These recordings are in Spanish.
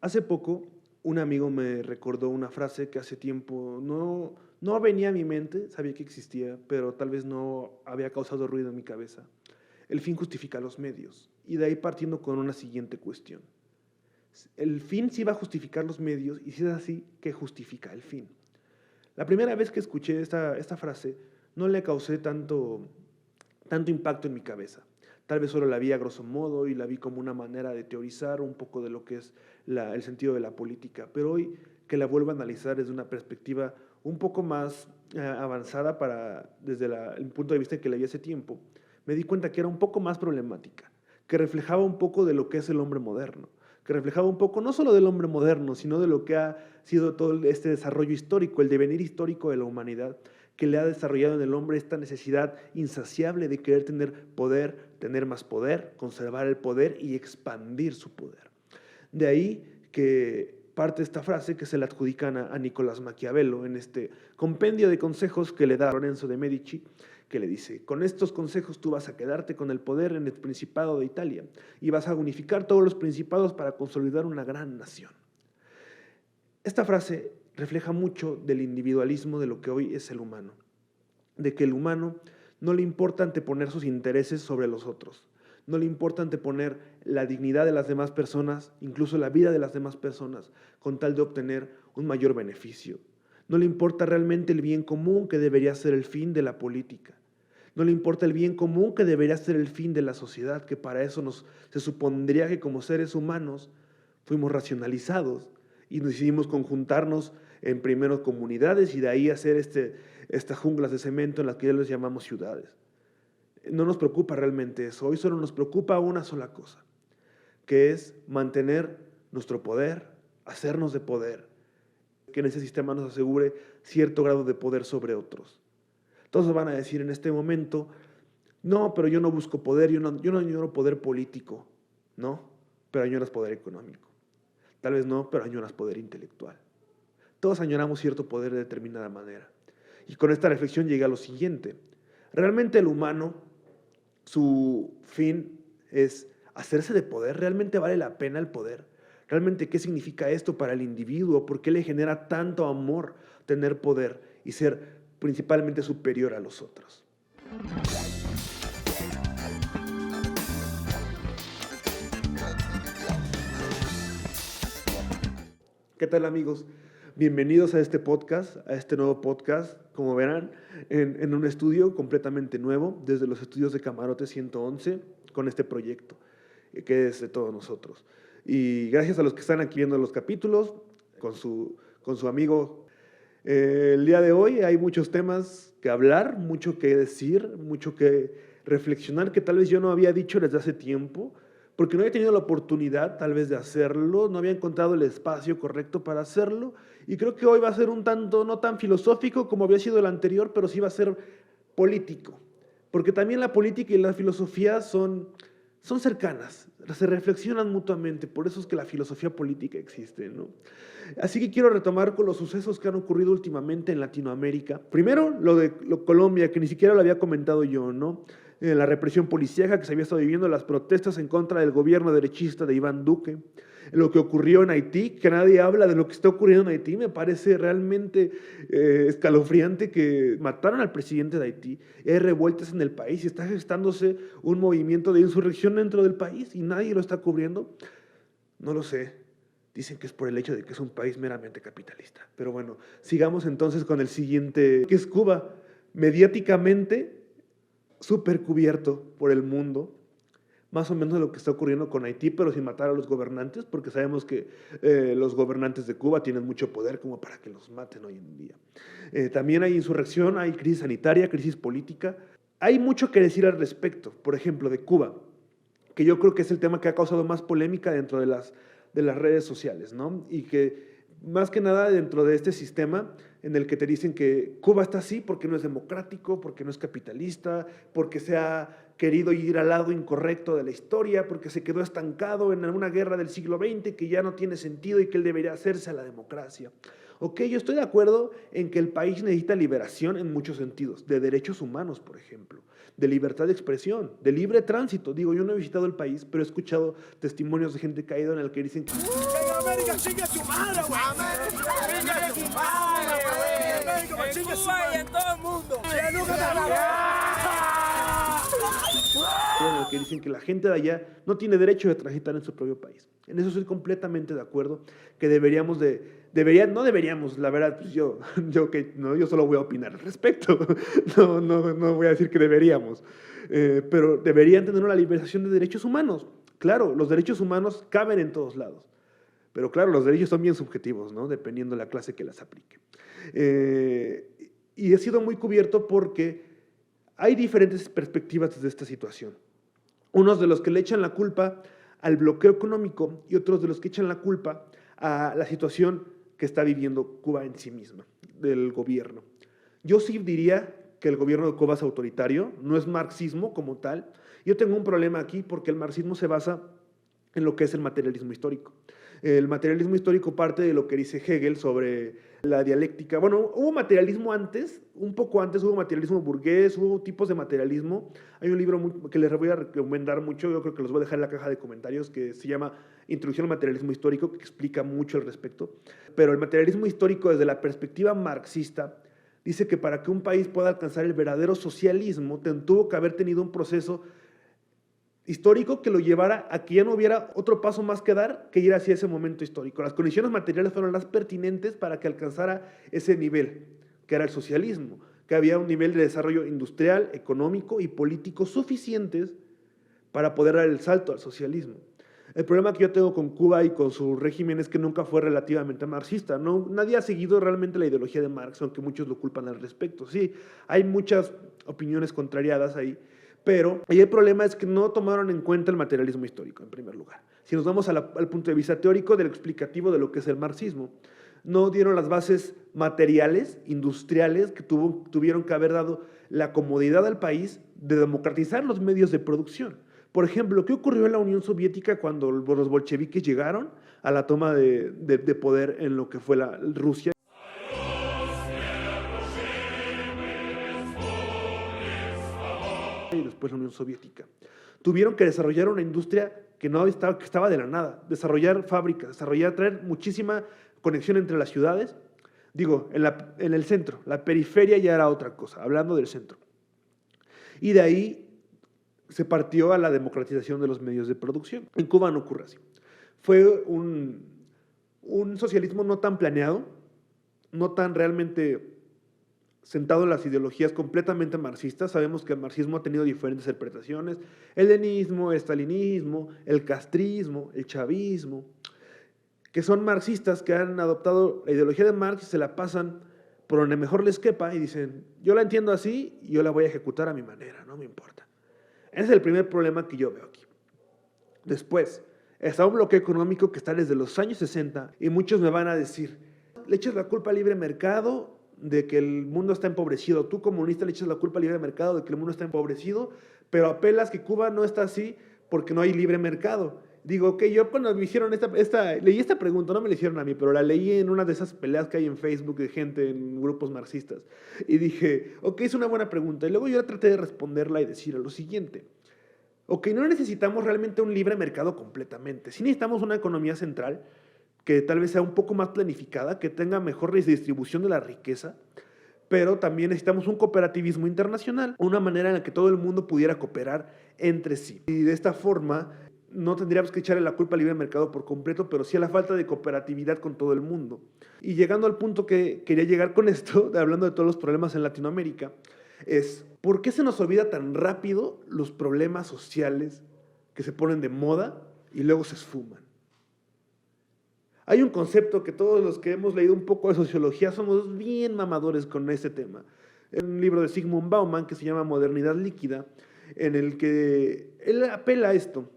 Hace poco, un amigo me recordó una frase que hace tiempo no venía a mi mente, sabía que existía, pero tal vez no había causado ruido en mi cabeza. El fin justifica los medios. Y de ahí partiendo con una siguiente cuestión. El fin sí va a justificar los medios, y si es así, ¿qué justifica el fin? La primera vez que escuché esta frase, no le causé tanto impacto en mi cabeza. Tal vez solo la vi a grosso modo y la vi como una manera de teorizar un poco de lo que es el sentido de la política. Pero hoy que la vuelvo a analizar desde una perspectiva un poco más avanzada desde el punto de vista que la vi hace tiempo, me di cuenta que era un poco más problemática, que reflejaba un poco de lo que es el hombre moderno, que reflejaba un poco no solo del hombre moderno, sino de lo que ha sido todo este desarrollo histórico, el devenir histórico de la humanidad, que le ha desarrollado en el hombre esta necesidad insaciable de querer tener poder, tener más poder, conservar el poder y expandir su poder. De ahí que parte esta frase que se le adjudican a Nicolás Maquiavelo en este compendio de consejos que le da a Lorenzo de Medici, que le dice: con estos consejos tú vas a quedarte con el poder en el Principado de Italia y vas a unificar todos los principados para consolidar una gran nación. Esta frase refleja mucho del individualismo de lo que hoy es el humano, de que el humano no le importa anteponer sus intereses sobre los otros, no le importa anteponer la dignidad de las demás personas, incluso la vida de las demás personas, con tal de obtener un mayor beneficio. No le importa realmente el bien común, que debería ser el fin de la política. No le importa el bien común, que debería ser el fin de la sociedad, que para eso se supondría que como seres humanos fuimos racionalizados y decidimos conjuntarnos en primero comunidades y de ahí hacer estas junglas de cemento en las que ya les llamamos ciudades. No nos preocupa realmente eso. Hoy solo nos preocupa una sola cosa, que es mantener nuestro poder, hacernos de poder, que en ese sistema nos asegure cierto grado de poder sobre otros. Todos van a decir en este momento: no, pero yo no busco poder, yo no añoro poder político, ¿no? Pero añoras poder económico. Tal vez no, pero añoras poder intelectual. Todos añoramos cierto poder de determinada manera. Y con esta reflexión llega a lo siguiente. ¿Realmente el humano, su fin es hacerse de poder? ¿Realmente vale la pena el poder? ¿Realmente qué significa esto para el individuo? ¿Por qué le genera tanto amor tener poder y ser principalmente superior a los otros? ¿Qué tal, amigos? Bienvenidos a este podcast, a este nuevo podcast, como verán, en un estudio completamente nuevo, desde los estudios de Camarote 111, con este proyecto, que es de todos nosotros. Y gracias a los que están aquí viendo los capítulos, con su amigo. El día de hoy hay muchos temas que hablar, mucho que decir, mucho que reflexionar, que tal vez yo no había dicho desde hace tiempo, porque no había tenido la oportunidad tal vez de hacerlo, no había encontrado el espacio correcto para hacerlo, y creo que hoy va a ser un tanto, no tan filosófico como había sido el anterior, pero sí va a ser político, porque también la política y la filosofía son cercanas, se reflexionan mutuamente, por eso es que la filosofía política existe, ¿no? Así que quiero retomar con los sucesos que han ocurrido últimamente en Latinoamérica. Primero, lo de Colombia, que ni siquiera lo había comentado yo, ¿no? La represión policíaca que se había estado viviendo, las protestas en contra del gobierno derechista de Iván Duque, lo que ocurrió en Haití, que nadie habla de lo que está ocurriendo en Haití. Me parece realmente escalofriante que mataron al presidente de Haití, hay revueltas en el país y está gestándose un movimiento de insurrección dentro del país y nadie lo está cubriendo. No lo sé. Dicen que es por el hecho de que es un país meramente capitalista. Pero bueno, sigamos entonces con el siguiente, que es Cuba. Mediáticamente súper cubierto por el mundo, más o menos lo que está ocurriendo con Haití, pero sin matar a los gobernantes, porque sabemos que los gobernantes de Cuba tienen mucho poder como para que los maten hoy en día. También hay insurrección, hay crisis sanitaria, crisis política. Hay mucho que decir al respecto, por ejemplo, de Cuba, que yo creo que es el tema que ha causado más polémica dentro de las redes sociales, ¿no? Y que más que nada dentro de este sistema en el que te dicen que Cuba está así porque no es democrático, porque no es capitalista, porque se ha querido ir al lado incorrecto de la historia, porque se quedó estancado en una guerra del siglo XX que ya no tiene sentido y que él debería hacerse a la democracia. Ok, yo estoy de acuerdo en que el país necesita liberación en muchos sentidos, de derechos humanos, por ejemplo, de libertad de expresión, de libre tránsito. Digo, yo no he visitado el país, pero he escuchado testimonios de gente que ha ido en el que dicen que América chinga su madre, güey. Chinga su madre, güey. América chinga su madre. En todo el mundo. Ya nunca te en el que dicen que la gente de allá no tiene derecho de transitar en su propio país. En eso estoy completamente de acuerdo, que no deberíamos, la verdad, pues yo solo voy a opinar al respecto, no voy a decir que deberíamos, pero deberían tener una liberación de derechos humanos. Claro, los derechos humanos caben en todos lados, pero claro, los derechos son bien subjetivos, ¿no? Dependiendo de la clase que las aplique. Y he sido muy cubierto porque hay diferentes perspectivas desde esta situación. Unos de los que le echan la culpa al bloqueo económico y otros de los que echan la culpa a la situación que está viviendo Cuba en sí misma, del gobierno. Yo sí diría que el gobierno de Cuba es autoritario, no es marxismo como tal. Yo tengo un problema aquí porque el marxismo se basa en lo que es el materialismo histórico. El materialismo histórico parte de lo que dice Hegel sobre la dialéctica. Bueno, hubo materialismo antes, un poco antes hubo materialismo burgués, hubo tipos de materialismo. Hay un libro que les voy a recomendar mucho, yo creo que los voy a dejar en la caja de comentarios, que se llama Introducción al materialismo histórico, que explica mucho al respecto. Pero el materialismo histórico, desde la perspectiva marxista, dice que para que un país pueda alcanzar el verdadero socialismo, tuvo que haber tenido un proceso histórico que lo llevara a que ya no hubiera otro paso más que dar que ir hacia ese momento histórico. Las condiciones materiales fueron las pertinentes para que alcanzara ese nivel, que era el socialismo, que había un nivel de desarrollo industrial, económico y político suficientes para poder dar el salto al socialismo. El problema que yo tengo con Cuba y con su régimen es que nunca fue relativamente marxista. Nadie ha seguido realmente la ideología de Marx, aunque muchos lo culpan al respecto. Sí, hay muchas opiniones contrariadas ahí, pero ahí el problema es que no tomaron en cuenta el materialismo histórico, en primer lugar. Si nos vamos al punto de vista teórico, del explicativo de lo que es el marxismo, no dieron las bases materiales, industriales, que tuvieron que haber dado la comodidad al país de democratizar los medios de producción. Por ejemplo, ¿qué ocurrió en la Unión Soviética cuando los bolcheviques llegaron a la toma de poder en lo que fue Rusia? Y después la Unión Soviética. Tuvieron que desarrollar una industria que estaba de la nada, desarrollar fábricas, traer muchísima conexión entre las ciudades. Digo, en el centro, la periferia ya era otra cosa, hablando del centro. Y de ahí se partió a la democratización de los medios de producción. En Cuba no ocurre así. Fue un socialismo no tan planeado, no tan realmente sentado en las ideologías completamente marxistas. Sabemos que el marxismo ha tenido diferentes interpretaciones: el leninismo, el stalinismo, el castrismo, el chavismo, que son marxistas que han adoptado la ideología de Marx y se la pasan por donde mejor les quepa y dicen, yo la entiendo así y yo la voy a ejecutar a mi manera, no me importa. Ese es el primer problema que yo veo aquí. Después, está un bloqueo económico que está desde los años 60 y muchos me van a decir, le echas la culpa al libre mercado de que el mundo está empobrecido. Tú, comunista, le echas la culpa al libre mercado de que el mundo está empobrecido, pero apelas que Cuba no está así porque no hay libre mercado. Digo, ok, yo cuando me hicieron leí esta pregunta, no me la hicieron a mí, pero la leí en una de esas peleas que hay en Facebook de gente en grupos marxistas. Y dije, ok, es una buena pregunta. Y luego yo traté de responderla y decir lo siguiente. Ok, no necesitamos realmente un libre mercado completamente. Sí necesitamos una economía central que tal vez sea un poco más planificada, que tenga mejor redistribución de la riqueza, pero también necesitamos un cooperativismo internacional, una manera en la que todo el mundo pudiera cooperar entre sí. Y de esta forma no tendríamos que echarle la culpa al libre mercado por completo, pero sí a la falta de cooperatividad con todo el mundo. Y llegando al punto que quería llegar con esto, hablando de todos los problemas en Latinoamérica, es ¿por qué se nos olvida tan rápido los problemas sociales que se ponen de moda y luego se esfuman? Hay un concepto que todos los que hemos leído un poco de sociología somos bien mamadores con este tema. En un libro de Zygmunt Bauman que se llama Modernidad líquida, en el que él apela a esto,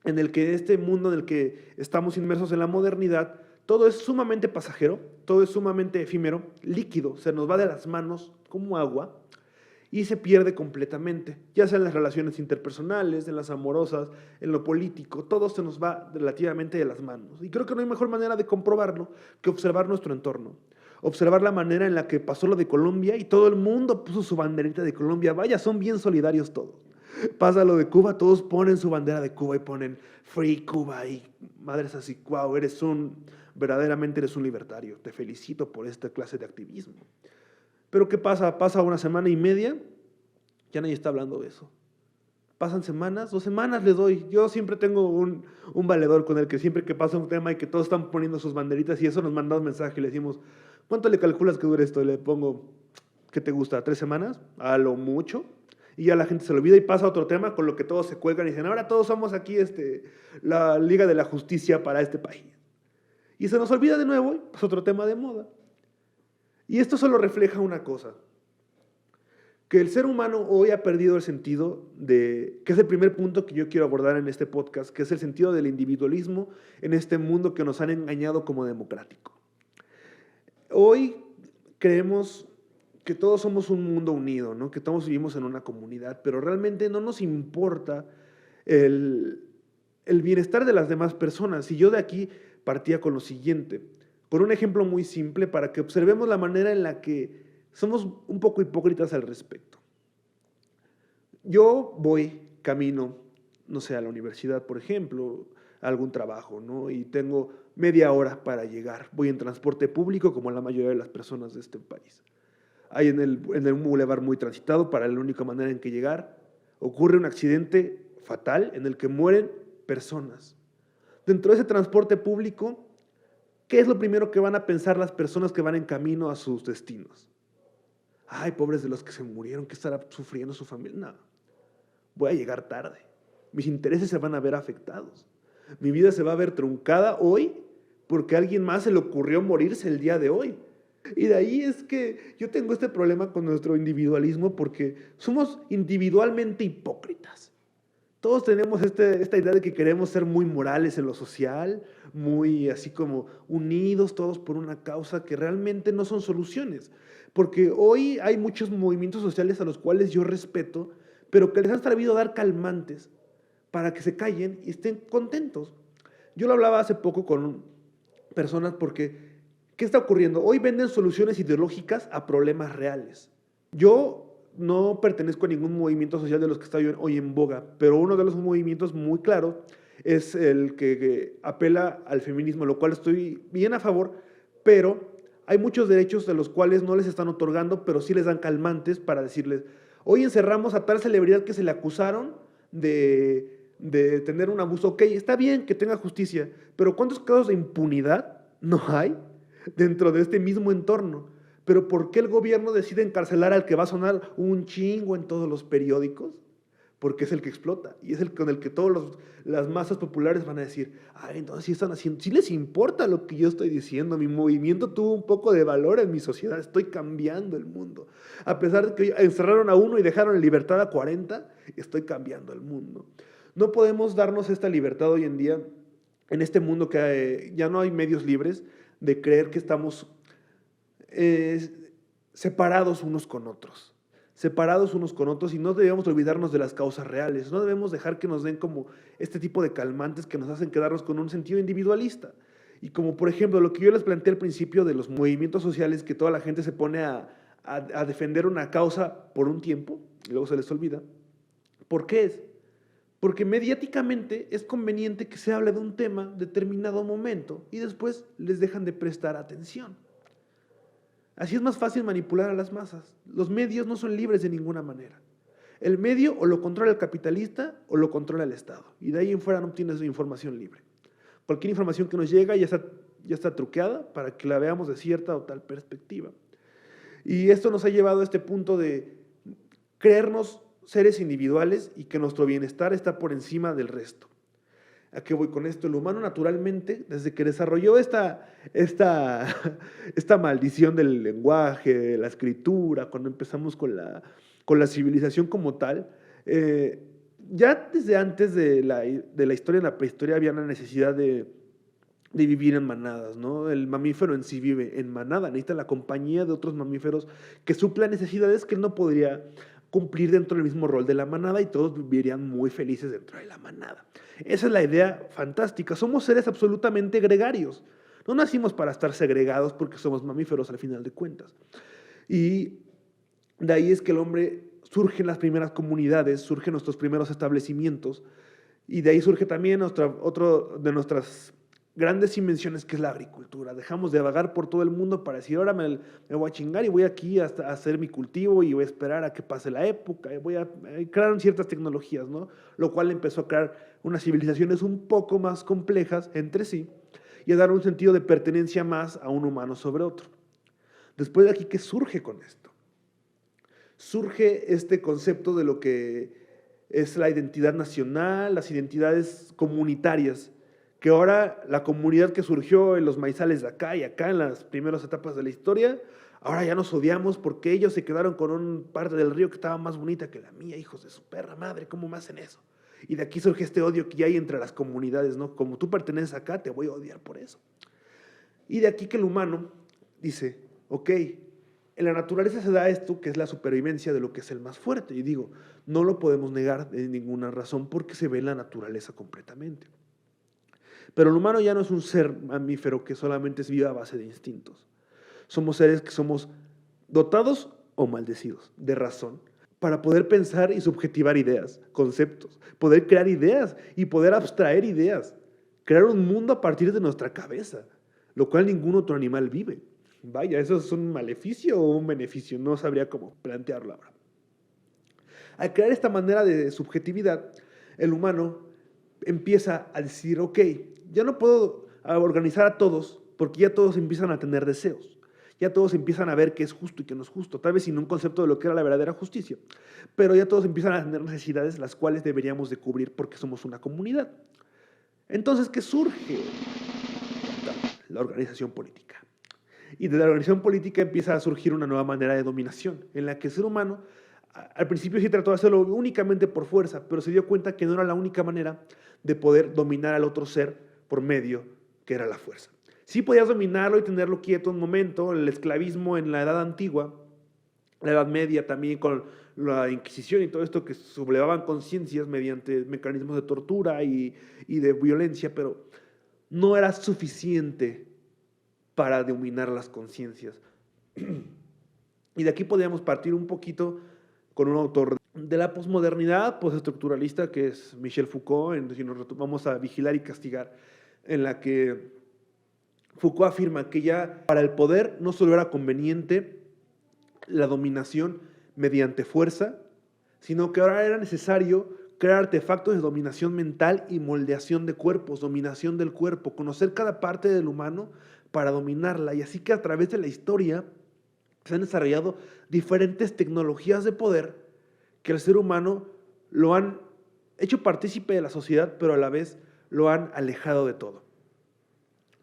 en el que este mundo en el que estamos inmersos en la modernidad, todo es sumamente pasajero, todo es sumamente efímero, líquido, se nos va de las manos como agua, y se pierde completamente, ya sea en las relaciones interpersonales, en las amorosas, en lo político, todo se nos va relativamente de las manos. Y creo que no hay mejor manera de comprobarlo que observar nuestro entorno. Observar la manera en la que pasó lo de Colombia y todo el mundo puso su banderita de Colombia. Vaya, son bien solidarios todos. Pasa lo de Cuba, todos ponen su bandera de Cuba y ponen Free Cuba y madres así, wow, verdaderamente eres un libertario. Te felicito por esta clase de activismo. Pero ¿qué pasa? Pasa una semana y media, ya nadie está hablando de eso. Pasan semanas, 2 semanas le doy. Yo siempre tengo un valedor con el que siempre que pasa un tema y que todos están poniendo sus banderitas y eso nos manda un mensaje y le decimos, ¿cuánto le calculas que dure esto? Y le pongo, ¿qué te gusta? 3 semanas, a lo mucho. Y ya la gente se lo olvida y pasa a otro tema con lo que todos se cuelgan y dicen, ahora todos somos aquí la Liga de la Justicia para este país. Y se nos olvida de nuevo y pasa otro tema de moda. Y esto solo refleja una cosa, que el ser humano hoy ha perdido el sentido que es el primer punto que yo quiero abordar en este podcast, que es el sentido del individualismo en este mundo que nos han engañado como democrático. Hoy creemos que todos somos un mundo unido, ¿no? Que todos vivimos en una comunidad, pero realmente no nos importa el bienestar de las demás personas. Y yo de aquí partía con lo siguiente, con un ejemplo muy simple para que observemos la manera en la que somos un poco hipócritas al respecto. Yo camino, no sé, a la universidad, por ejemplo, a algún trabajo, ¿no? Y tengo media hora para llegar. Voy en transporte público como la mayoría de las personas de este país. Hay en el bulevar muy transitado para la única manera en que llegar. Ocurre un accidente fatal en el que mueren personas. Dentro de ese transporte público, ¿qué es lo primero que van a pensar las personas que van en camino a sus destinos? Ay, pobres de los que se murieron, ¿qué estará sufriendo su familia? No, voy a llegar tarde. Mis intereses se van a ver afectados. Mi vida se va a ver truncada hoy porque a alguien más se le ocurrió morirse el día de hoy. Y de ahí es que yo tengo este problema con nuestro individualismo porque somos individualmente hipócritas. Todos tenemos esta idea de que queremos ser muy morales en lo social, muy así como unidos todos por una causa que realmente no son soluciones. Porque hoy hay muchos movimientos sociales a los cuales yo respeto, pero que les han sabido dar calmantes para que se callen y estén contentos. Yo lo hablaba hace poco con personas porque, ¿qué está ocurriendo? Hoy venden soluciones ideológicas a problemas reales. Yo no pertenezco a ningún movimiento social de los que están hoy en boga, pero uno de los movimientos muy claros es el que apela al feminismo, lo cual estoy bien a favor, pero hay muchos derechos de los cuales no les están otorgando, pero sí les dan calmantes para decirles, hoy encerramos a tal celebridad que se le acusaron de tener un abuso. Ok, está bien que tenga justicia, pero ¿cuántos casos de impunidad no hay dentro de este mismo entorno? Pero ¿por qué el gobierno decide encarcelar al que va a sonar un chingo en todos los periódicos? Porque es el que explota y es el con el que todas las masas populares van a decir, ay, entonces sí están haciendo, sí les importa lo que yo estoy diciendo, mi movimiento tuvo un poco de valor en mi sociedad, estoy cambiando el mundo. A pesar de que encerraron a uno y dejaron en libertad a 40, estoy cambiando el mundo. No podemos darnos esta libertad hoy en día, en este mundo que ya no hay medios libres, de creer que estamos separados unos con otros. Separados unos con otros y no debemos olvidarnos de las causas reales. No debemos dejar que nos den como este tipo de calmantes que nos hacen quedarnos con un sentido individualista. Y como por ejemplo lo que yo les planteé al principio de los movimientos sociales, que toda la gente se pone a defender una causa por un tiempo y luego se les olvida. ¿Por qué es? Porque mediáticamente es conveniente que se hable de un tema determinado momento y después les dejan de prestar atención. Así es más fácil manipular a las masas. Los medios no son libres de ninguna manera. El medio o lo controla el capitalista o lo controla el Estado. Y de ahí en fuera no tienes información libre. Cualquier información que nos llega ya está truqueada para que la veamos de cierta o tal perspectiva. Y esto nos ha llevado a este punto de creernos seres individuales y que nuestro bienestar está por encima del resto. ¿A qué voy con esto? El humano naturalmente, desde que desarrolló esta maldición del lenguaje, de la escritura, cuando empezamos con la civilización como tal, ya desde antes de la historia, en la prehistoria, había una necesidad de vivir en manadas, ¿no? El mamífero en sí vive en manada, necesita la compañía de otros mamíferos que suplan necesidades que él no podría cumplir dentro del mismo rol de la manada y todos vivirían muy felices dentro de la manada. Esa es la idea fantástica. Somos seres absolutamente gregarios. No nacimos para estar segregados porque somos mamíferos al final de cuentas. Y de ahí es que el hombre surge en las primeras comunidades, surgen nuestros primeros establecimientos, y de ahí surge también otro de nuestras grandes invenciones, que es la agricultura. Dejamos de vagar por todo el mundo para decir, ahora me voy a chingar y voy aquí a hacer mi cultivo y voy a esperar a que pase la época, y voy a crear ciertas tecnologías, ¿no? Lo cual empezó a crear unas civilizaciones un poco más complejas entre sí y a dar un sentido de pertenencia más a un humano sobre otro. Después de aquí, ¿qué surge con esto? Surge este concepto de lo que es la identidad nacional, las identidades comunitarias, que ahora la comunidad que surgió en los maizales de acá y acá en las primeras etapas de la historia, ahora ya nos odiamos porque ellos se quedaron con una parte del río que estaba más bonita que la mía, hijos de su perra madre, ¿cómo me hacen eso? Y de aquí surge este odio que hay entre las comunidades, ¿no? Como tú perteneces acá, te voy a odiar por eso. Y de aquí que el humano dice, ok, en la naturaleza se da esto, que es la supervivencia de lo que es el más fuerte. Y digo, no lo podemos negar de ninguna razón porque se ve en la naturaleza completamente. Pero el humano ya no es un ser mamífero que solamente es vivo a base de instintos. Somos seres que somos dotados o maldecidos de razón para poder pensar y subjetivar ideas, conceptos, poder crear ideas y poder abstraer ideas, crear un mundo a partir de nuestra cabeza, lo cual ningún otro animal vive. Vaya, ¿eso es un maleficio o un beneficio? No sabría cómo plantearlo ahora. Al crear esta manera de subjetividad, el humano empieza a decir, ok, ya no puedo organizar a todos porque ya todos empiezan a tener deseos. Ya todos empiezan a ver qué es justo y qué no es justo, tal vez sin un concepto de lo que era la verdadera justicia, pero ya todos empiezan a tener necesidades las cuales deberíamos de cubrir porque somos una comunidad. Entonces, ¿qué surge? La organización política. Y de la organización política empieza a surgir una nueva manera de dominación, en la que el ser humano, al principio sí trató de hacerlo únicamente por fuerza, pero se dio cuenta que no era la única manera de poder dominar al otro ser por medio que era la fuerza. Sí podías dominarlo y tenerlo quieto un momento, el esclavismo en la Edad Antigua, la Edad Media también con la Inquisición y todo esto que sublevaban conciencias mediante mecanismos de tortura y de violencia, pero no era suficiente para dominar las conciencias. Y de aquí podríamos partir un poquito con un autor de la posmodernidad postestructuralista que es Michel Foucault, si nos vamos a Vigilar y Castigar, en la que Foucault afirma que ya para el poder no solo era conveniente la dominación mediante fuerza, sino que ahora era necesario crear artefactos de dominación mental y moldeación de cuerpos, dominación del cuerpo, conocer cada parte del humano para dominarla. Y así que a través de la historia se han desarrollado diferentes tecnologías de poder que el ser humano lo han hecho partícipe de la sociedad, pero a la vez lo han alejado de todo.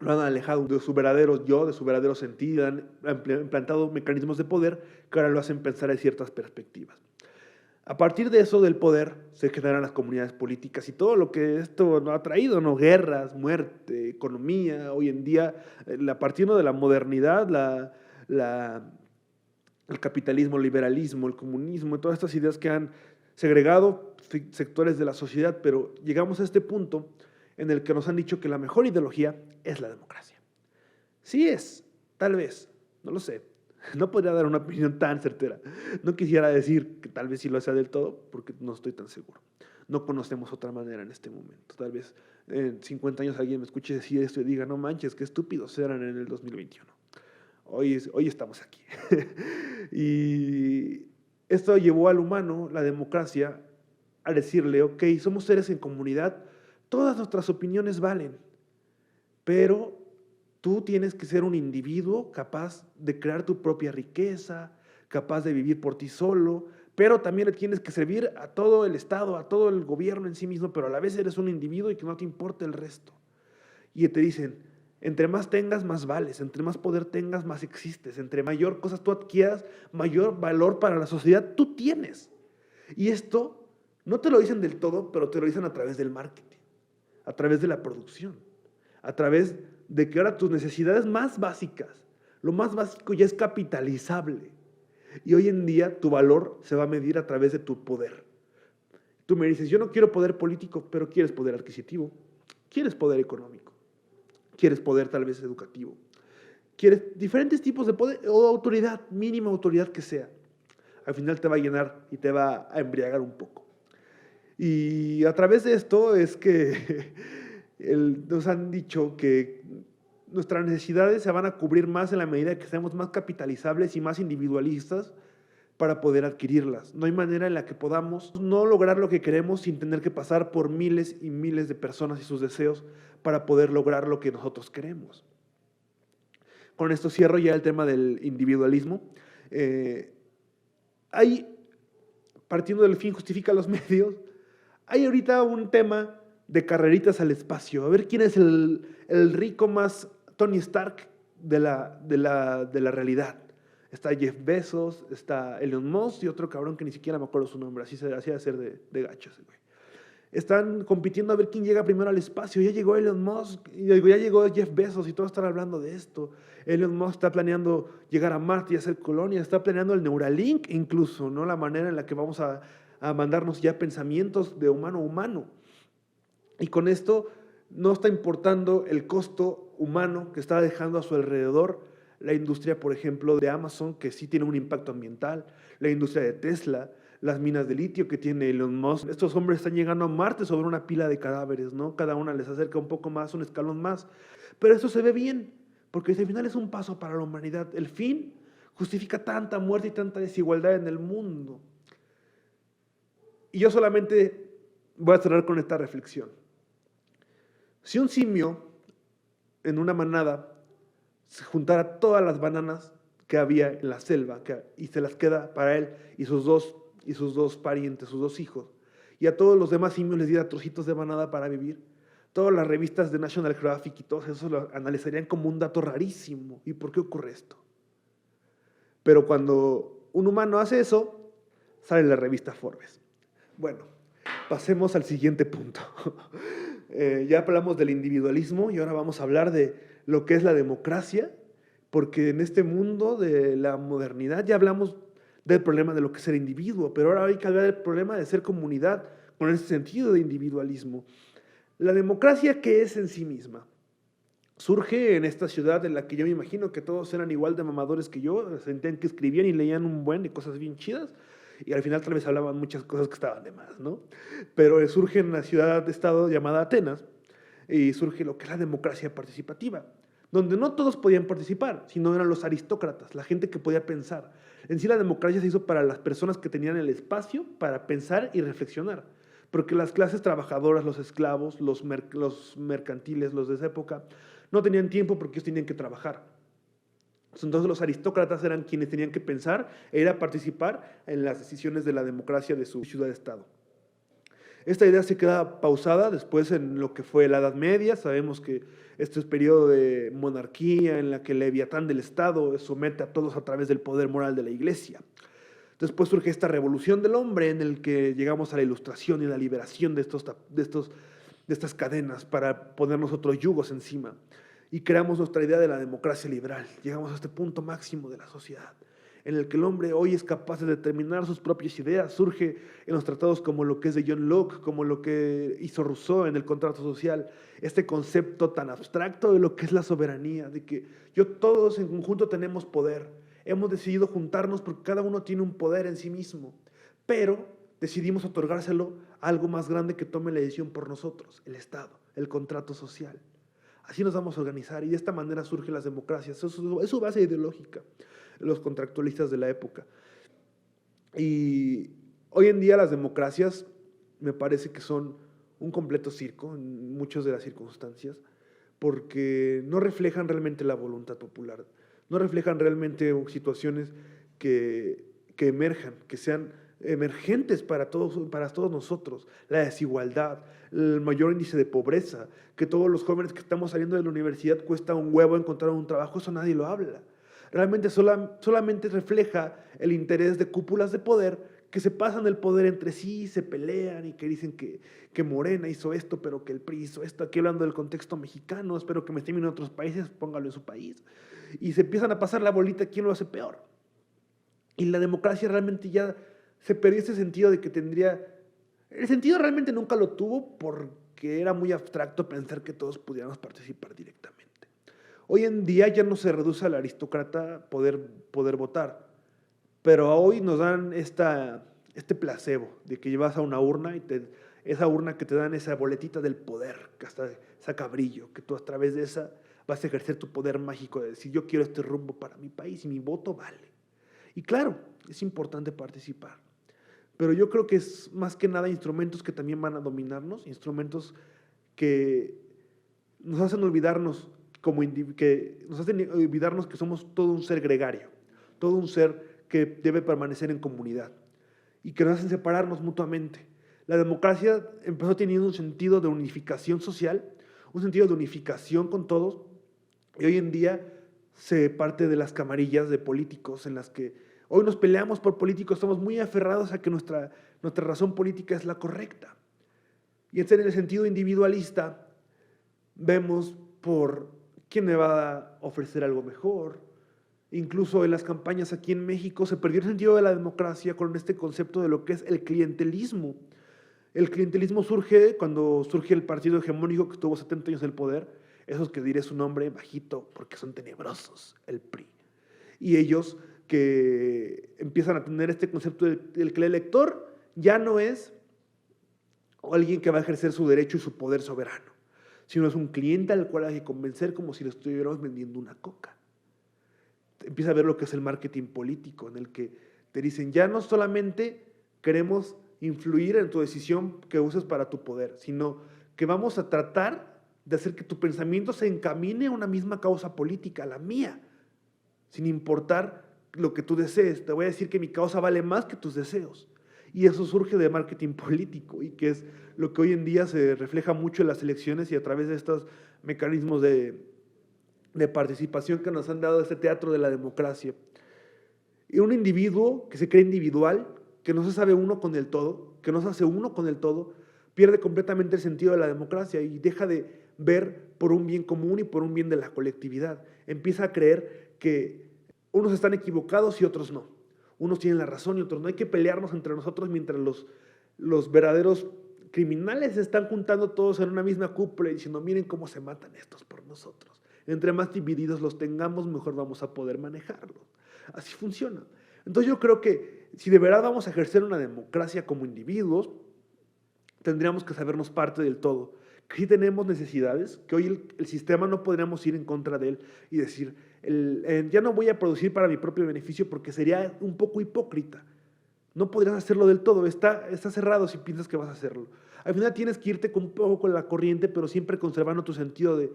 Lo han alejado de su verdadero yo, de su verdadero sentido, han implantado mecanismos de poder que ahora lo hacen pensar en ciertas perspectivas. A partir de eso, del poder, se generan las comunidades políticas y todo lo que esto ha traído, ¿no? Guerras, muerte, economía. Hoy en día, a partir de la modernidad, el capitalismo, el liberalismo, el comunismo, todas estas ideas que han segregado sectores de la sociedad, pero llegamos a este punto en el que nos han dicho que la mejor ideología es la democracia. Sí es, tal vez, no lo sé. No podría dar una opinión tan certera. No quisiera decir que tal vez sí lo sea del todo, porque no estoy tan seguro. No conocemos otra manera en este momento. Tal vez en 50 años alguien me escuche decir esto y diga, no manches, qué estúpidos eran en el 2021. Hoy estamos aquí. Y esto llevó al humano, la democracia, a decirle, ok, somos seres en comunidad, todas nuestras opiniones valen, pero tú tienes que ser un individuo capaz de crear tu propia riqueza, capaz de vivir por ti solo, pero también le tienes que servir a todo el Estado, a todo el gobierno en sí mismo, pero a la vez eres un individuo y que no te importa el resto. Y te dicen, entre más tengas, más vales, entre más poder tengas, más existes, entre mayor cosas tú adquieras, mayor valor para la sociedad tú tienes. Y esto no te lo dicen del todo, pero te lo dicen a través del marketing, a través de la producción, a través de que ahora tus necesidades más básicas, lo más básico ya es capitalizable. Y hoy en día tu valor se va a medir a través de tu poder. Tú me dices, yo no quiero poder político, pero quieres poder adquisitivo, quieres poder económico, quieres poder tal vez educativo, quieres diferentes tipos de poder o autoridad, mínima autoridad que sea. Al final te va a llenar y te va a embriagar un poco. Y a través de esto es que nos han dicho que nuestras necesidades se van a cubrir más en la medida que seamos más capitalizables y más individualistas para poder adquirirlas. No hay manera en la que podamos no lograr lo que queremos sin tener que pasar por miles y miles de personas y sus deseos para poder lograr lo que nosotros queremos. Con esto cierro ya el tema del individualismo. Partiendo del fin justifica los medios, hay ahorita un tema de carreritas al espacio. A ver quién es el rico más Tony Stark de la realidad. Está Jeff Bezos, está Elon Musk y otro cabrón que ni siquiera me acuerdo su nombre, así se hacía hacer de gachos, güey. Están compitiendo a ver quién llega primero al espacio. Ya llegó Elon Musk, ya llegó Jeff Bezos y todos están hablando de esto. Elon Musk está planeando llegar a Marte y hacer colonias, está planeando el Neuralink incluso, ¿no? La manera en la que vamos a mandarnos ya pensamientos de humano a humano. Y con esto no está importando el costo humano que está dejando a su alrededor la industria, por ejemplo, de Amazon, que sí tiene un impacto ambiental, la industria de Tesla, las minas de litio que tiene Elon Musk. Estos hombres están llegando a Marte sobre una pila de cadáveres, ¿no? Cada una les acerca un poco más, un escalón más. Pero eso se ve bien, porque al final es un paso para la humanidad. El fin justifica tanta muerte y tanta desigualdad en el mundo. Y yo solamente voy a cerrar con esta reflexión. Si un simio en una manada se juntara todas las bananas que había en la selva y se las queda para él y sus dos parientes, sus dos hijos, y a todos los demás simios les diera trocitos de banana para vivir, todas las revistas de National Geographic y todos esos lo analizarían como un dato rarísimo. ¿Y por qué ocurre esto? Pero cuando un humano hace eso, sale la revista Forbes. Bueno, pasemos al siguiente punto. Ya hablamos del individualismo y ahora vamos a hablar de lo que es la democracia, porque en este mundo de la modernidad ya hablamos del problema de lo que es el individuo, pero ahora hay que hablar del problema de ser comunidad con ese sentido de individualismo. La democracia, ¿qué es en sí misma? Surge en esta ciudad en la que yo me imagino que todos eran igual de mamadores que yo, sentían que escribían y leían un buen de cosas bien chidas, y al final tal vez hablaban muchas cosas que estaban de más, ¿no? Pero surge en la ciudad-estado llamada Atenas, y surge lo que es la democracia participativa, donde no todos podían participar, sino eran los aristócratas, la gente que podía pensar. En sí la democracia se hizo para las personas que tenían el espacio para pensar y reflexionar, porque las clases trabajadoras, los esclavos, los mercantiles, los de esa época, no tenían tiempo porque ellos tenían que trabajar. Entonces los aristócratas eran quienes tenían que pensar e ir a participar en las decisiones de la democracia de su ciudad-estado. Esta idea se queda pausada después en lo que fue la Edad Media. Sabemos que este es periodo de monarquía en la que el leviatán del Estado somete a todos a través del poder moral de la Iglesia. Después surge esta revolución del hombre en el que llegamos a la ilustración y la liberación de estas cadenas para ponernos otros yugos encima. Y creamos nuestra idea de la democracia liberal. Llegamos a este punto máximo de la sociedad, en el que el hombre hoy es capaz de determinar sus propias ideas. Surge en los tratados como lo que es de John Locke, como lo que hizo Rousseau en el contrato social, este concepto tan abstracto de lo que es la soberanía, de que todos en conjunto tenemos poder. Hemos decidido juntarnos porque cada uno tiene un poder en sí mismo, pero decidimos otorgárselo a algo más grande que tome la decisión por nosotros, el Estado, el contrato social. Así nos vamos a organizar y de esta manera surgen las democracias. Es su base ideológica, los contractualistas de la época. Y hoy en día las democracias me parece que son un completo circo en muchas de las circunstancias, porque no reflejan realmente la voluntad popular, no reflejan realmente situaciones que emerjan, que sean emergentes para todos nosotros, la desigualdad, el mayor índice de pobreza, que todos los jóvenes que estamos saliendo de la universidad cuesta un huevo encontrar un trabajo, eso nadie lo habla. Realmente solamente refleja el interés de cúpulas de poder que se pasan el poder entre sí, se pelean y que dicen que Morena hizo esto, pero que el PRI hizo esto. Aquí hablando del contexto mexicano, espero que me estén viendo en otros países, póngalo en su país. Y se empiezan a pasar la bolita, ¿quién lo hace peor? Y la democracia realmente ya se perdió ese sentido de que tendría... El sentido realmente nunca lo tuvo porque era muy abstracto pensar que todos pudiéramos participar directamente. Hoy en día ya no se reduce al aristócrata poder votar, pero hoy nos dan este placebo de que llevas a una urna y esa urna que te dan esa boletita del poder, que hasta saca brillo, que tú a través de esa vas a ejercer tu poder mágico de decir yo quiero este rumbo para mi país y mi voto vale. Y claro, es importante participar, pero yo creo que es más que nada instrumentos que también van a dominarnos, instrumentos que nos hacen olvidarnos que somos todo un ser gregario, todo un ser que debe permanecer en comunidad y que nos hacen separarnos mutuamente. La democracia empezó teniendo un sentido de unificación social, un sentido de unificación con todos, y hoy en día se parte de las camarillas de políticos en las que hoy nos peleamos por políticos, estamos muy aferrados a que nuestra razón política es la correcta. Y en el sentido individualista vemos por quién me va a ofrecer algo mejor. Incluso en las campañas aquí en México se perdió el sentido de la democracia con este concepto de lo que es el clientelismo. El clientelismo surge cuando surge el partido hegemónico que tuvo 70 años en el poder, esos que diré su nombre bajito porque son tenebrosos, el PRI. Y ellos que empiezan a tener este concepto del que el elector ya no es alguien que va a ejercer su derecho y su poder soberano, sino es un cliente al cual hay que convencer como si le estuviéramos vendiendo una coca. Empieza a ver lo que es el marketing político, en el que te dicen, ya no solamente queremos influir en tu decisión que uses para tu poder, sino que vamos a tratar de hacer que tu pensamiento se encamine a una misma causa política, la mía, sin importar lo que tú desees. Te voy a decir que mi causa vale más que tus deseos. Y eso surge de marketing político y que es lo que hoy en día se refleja mucho en las elecciones y a través de estos mecanismos de participación que nos han dado este teatro de la democracia. Y un individuo que se cree individual, que no se sabe uno con el todo, que no se hace uno con el todo, pierde completamente el sentido de la democracia y deja de ver por un bien común y por un bien de la colectividad. Empieza a creer que unos están equivocados y otros no. Unos tienen la razón y otros no. Hay que pelearnos entre nosotros mientras los verdaderos criminales se están juntando todos en una misma cúpula y diciendo, miren cómo se matan estos por nosotros. Entre más divididos los tengamos, mejor vamos a poder manejarlos. Así funciona. Entonces yo creo que si de verdad vamos a ejercer una democracia como individuos, tendríamos que sabernos parte del todo. Que sí tenemos necesidades, que hoy el sistema no podríamos ir en contra de él y decir, ya no voy a producir para mi propio beneficio porque sería un poco hipócrita. No podrías hacerlo del todo, está cerrado si piensas que vas a hacerlo. Al final tienes que irte un poco con la corriente, pero siempre conservando tu sentido de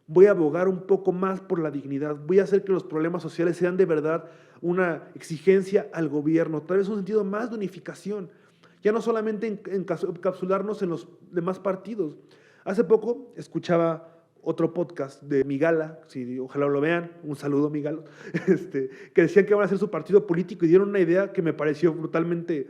voy a abogar un poco más por la dignidad, voy a hacer que los problemas sociales sean de verdad una exigencia al gobierno, tal vez un sentido más de unificación, ya no solamente encapsularnos en los demás partidos. Hace poco escuchaba otro podcast de Migala, si ojalá lo vean, un saludo Migala, que decían que van a hacer su partido político y dieron una idea que me pareció brutalmente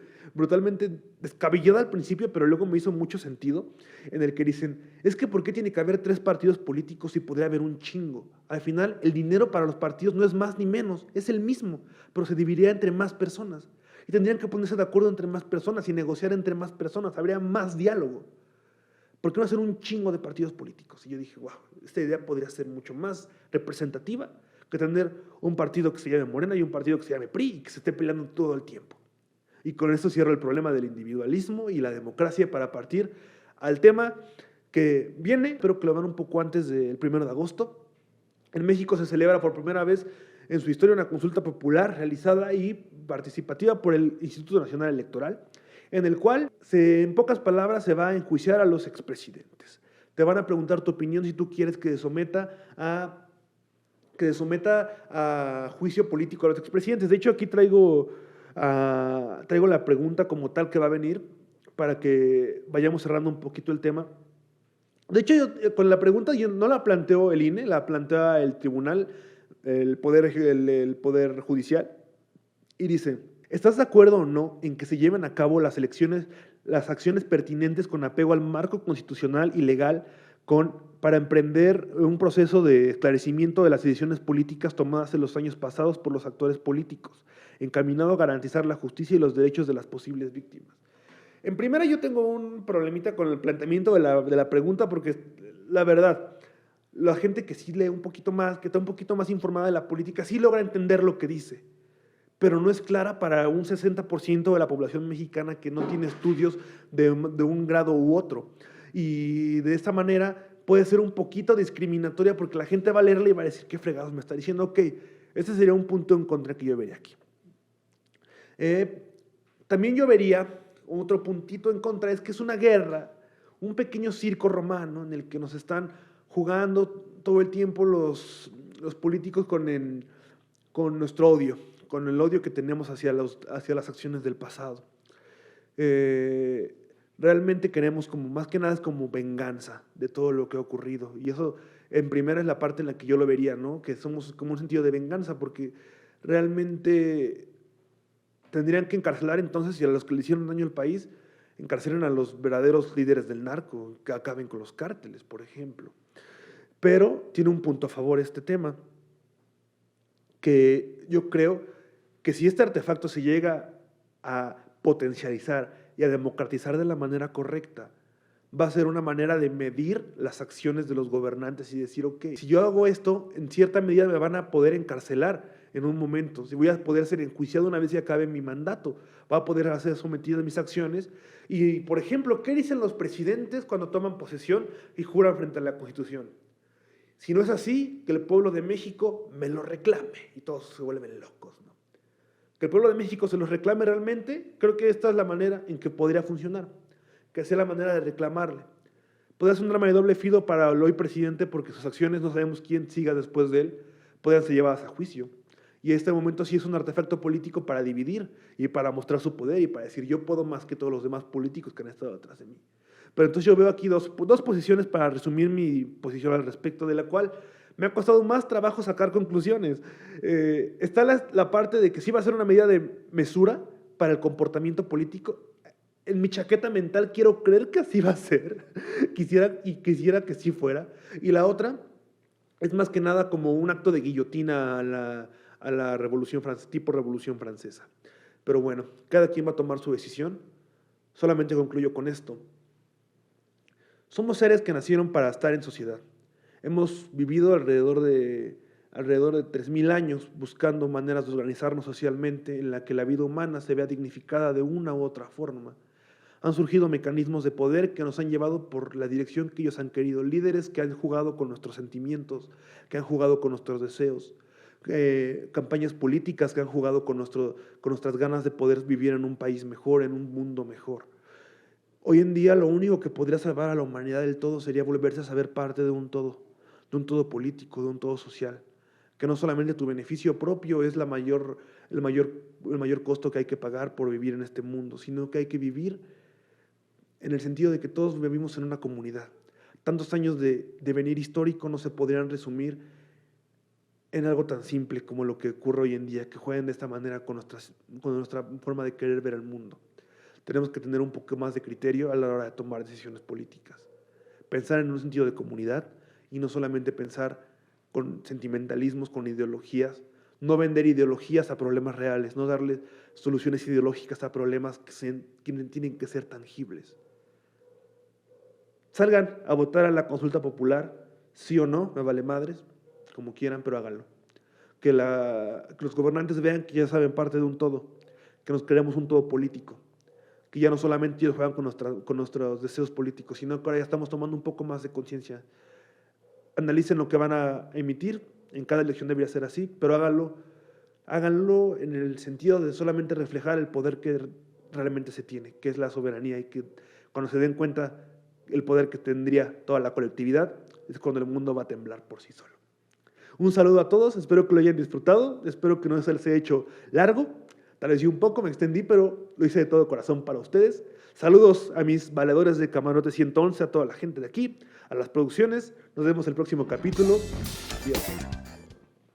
descabellada al principio, pero luego me hizo mucho sentido, en el que dicen, es que ¿por qué tiene que haber 3 partidos políticos si podría haber un chingo? Al final, el dinero para los partidos no es más ni menos, es el mismo, pero se dividiría entre más personas. Y tendrían que ponerse de acuerdo entre más personas y negociar entre más personas, habría más diálogo. ¿Por qué no hacer un chingo de partidos políticos? Y yo dije, wow, esta idea podría ser mucho más representativa que tener un partido que se llame Morena y un partido que se llame PRI y que se esté peleando todo el tiempo. Y con esto cierro el problema del individualismo y la democracia para partir al tema que viene, espero que lo vean un poco antes del 1 de agosto. En México se celebra por primera vez en su historia una consulta popular realizada y participativa por el Instituto Nacional Electoral, en el cual, en pocas palabras, se va a enjuiciar a los expresidentes. Te van a preguntar tu opinión si tú quieres que se someta a juicio político a los expresidentes. De hecho, aquí traigo la pregunta como tal que va a venir para que vayamos cerrando un poquito el tema. De hecho, con la pregunta yo no la planteó el INE, la plantea el tribunal, el poder judicial, y dice, ¿estás de acuerdo o no en que se lleven a cabo las acciones pertinentes con apego al marco constitucional y legal con para emprender un proceso de esclarecimiento de las decisiones políticas tomadas en los años pasados por los actores políticos, encaminado a garantizar la justicia y los derechos de las posibles víctimas. En primera, yo tengo un problemita con el planteamiento de la pregunta, porque la verdad, la gente que sí lee un poquito más, que está un poquito más informada de la política, sí logra entender lo que dice, pero no es clara para un 60% de la población mexicana que no tiene estudios de un grado u otro. Y de esta manera puede ser un poquito discriminatoria, porque la gente va a leerla y va a decir, ¿qué fregados me está diciendo? Ok, este sería un punto en contra que yo vería aquí. También yo vería otro puntito en contra, es que es una guerra, un pequeño circo romano en el que nos están jugando todo el tiempo los políticos con nuestro odio, con el odio que tenemos hacia las acciones del pasado. Realmente queremos, como más que nada, es como venganza de todo lo que ha ocurrido. Y eso, en primera, es la parte en la que yo lo vería, ¿no? Que somos como un sentido de venganza, porque realmente tendrían que encarcelar entonces, si a los que le hicieron daño al país, encarcelen a los verdaderos líderes del narco, que acaben con los cárteles, por ejemplo. Pero tiene un punto a favor este tema, que yo creo que si este artefacto se llega a potencializar y a democratizar de la manera correcta, va a ser una manera de medir las acciones de los gobernantes y decir, ok, si yo hago esto, en cierta medida me van a poder encarcelar en un momento, si voy a poder ser enjuiciado una vez que acabe mi mandato, va a poder ser sometido a mis acciones. Y, por ejemplo, ¿qué dicen los presidentes cuando toman posesión y juran frente a la Constitución? Si no es así, que el pueblo de México me lo reclame, y todos se vuelven locos, ¿no? Que el pueblo de México se los reclame realmente, creo que esta es la manera en que podría funcionar, que sea la manera de reclamarle. Podría ser un arma de doble filo para el hoy presidente, porque sus acciones no sabemos quién siga después de él, podrían ser llevadas a juicio. Y en este momento sí es un artefacto político para dividir y para mostrar su poder y para decir, yo puedo más que todos los demás políticos que han estado detrás de mí. Pero entonces yo veo aquí dos posiciones para resumir mi posición al respecto, de la cual me ha costado más trabajo sacar conclusiones. Está la parte de que sí va a ser una medida de mesura para el comportamiento político. En mi chaqueta mental quiero creer que así va a ser. Quisiera que sí fuera. Y la otra es más que nada como un acto de guillotina a la Revolución Francesa, tipo Revolución Francesa. Pero bueno, cada quien va a tomar su decisión. Solamente concluyo con esto. Somos seres que nacieron para estar en sociedad. Hemos vivido alrededor de 3.000 años buscando maneras de organizarnos socialmente en la que la vida humana se vea dignificada de una u otra forma. Han surgido mecanismos de poder que nos han llevado por la dirección que ellos han querido, líderes que han jugado con nuestros sentimientos, que han jugado con nuestros deseos, campañas políticas que han jugado con nuestras ganas de poder vivir en un país mejor, en un mundo mejor. Hoy en día lo único que podría salvar a la humanidad del todo sería volverse a saber parte de un todo político, de un todo social, que no solamente tu beneficio propio es el mayor costo que hay que pagar por vivir en este mundo, sino que hay que vivir en el sentido de que todos vivimos en una comunidad. Tantos años de devenir histórico no se podrían resumir en algo tan simple como lo que ocurre hoy en día, que jueguen de esta manera con nuestra forma de querer ver el mundo. Tenemos que tener un poco más de criterio a la hora de tomar decisiones políticas. Pensar en un sentido de comunidad y no solamente pensar con sentimentalismos, con ideologías. No vender ideologías a problemas reales, no darle soluciones ideológicas a problemas que tienen que ser tangibles. Salgan a votar a la consulta popular, sí o no, me vale madres, como quieran, pero háganlo. Que los gobernantes vean que ya saben parte de un todo, que nos creemos un todo político, que ya no solamente ellos juegan con nuestros deseos políticos, sino que ahora ya estamos tomando un poco más de conciencia. Analicen lo que van a emitir, en cada elección debería ser así, pero háganlo en el sentido de solamente reflejar el poder que realmente se tiene, que es la soberanía, y que cuando se den cuenta el poder que tendría toda la colectividad, es cuando el mundo va a temblar por sí solo. Un saludo a todos, espero que lo hayan disfrutado, espero que no se les haya hecho largo, tal vez sí un poco, me extendí, pero lo hice de todo corazón para ustedes. Saludos a mis valedores de Camarote 111, a toda la gente de aquí, a las producciones. Nos vemos el próximo capítulo. Adiós.